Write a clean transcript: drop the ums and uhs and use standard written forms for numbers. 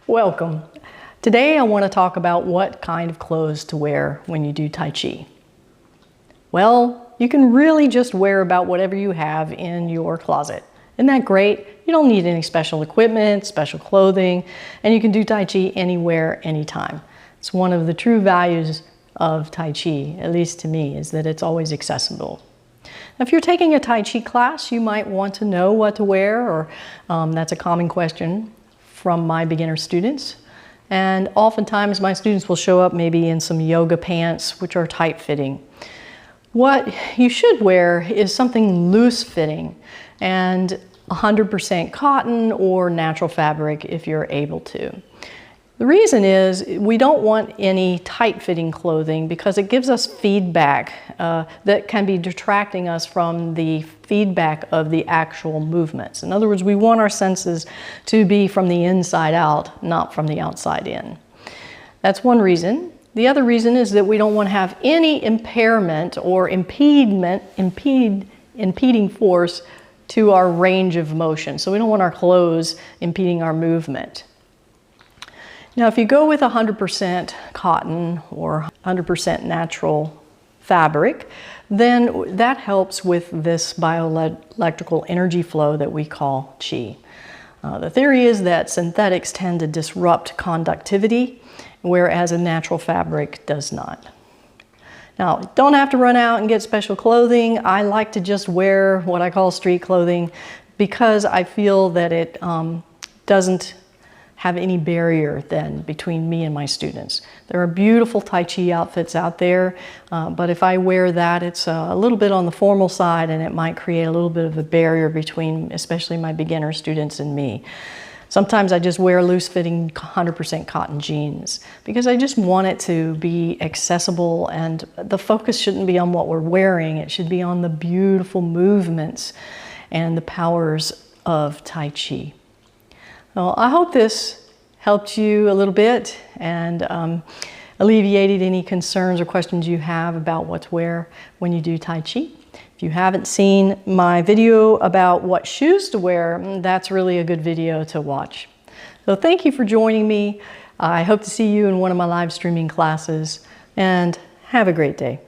Welcome. Today I want to talk about what kind of clothes to wear when you do Tai Chi. Well, you can really just wear about whatever you have in your closet. Isn't that great? You don't need any special equipment, special clothing, and you can do Tai Chi anywhere, anytime. It's one of the true values of Tai Chi, at least to me, is that it's always accessible. Now, if you're taking a Tai Chi class, you might want to know what to wear, or that's a common question from my beginner students. And oftentimes my students will show up maybe in some yoga pants, which are tight fitting. What you should wear is something loose fitting and 100% cotton or natural fabric if you're able to. The reason is we don't want any tight-fitting clothing because it gives us feedback that can be detracting us from the feedback of the actual movements. In other words, we want our senses to be from the inside out, not from the outside in. That's one reason. The other reason is that we don't want to have any impairment or impeding force to our range of motion. So we don't want our clothes impeding our movement. Now, if you go with 100% cotton or 100% natural fabric, then that helps with this bioelectrical energy flow that we call Qi. The theory is that synthetics tend to disrupt conductivity, whereas a natural fabric does not. Now, don't have to run out and get special clothing. I like to just wear what I call street clothing because I feel that it doesn't have any barrier then between me and my students. There are beautiful Tai Chi outfits out there, but if I wear that, it's a little bit on the formal side and it might create a little bit of a barrier between especially my beginner students and me. Sometimes I just wear loose-fitting 100% cotton jeans because I just want it to be accessible, and the focus shouldn't be on what we're wearing. It should be on the beautiful movements and the powers of Tai Chi. Well, I hope this helped you a little bit and alleviated any concerns or questions you have about what to wear when you do Tai Chi. If you haven't seen my video about what shoes to wear, that's really a good video to watch. So thank you for joining me. I hope to see you in one of my live streaming classes, and have a great day.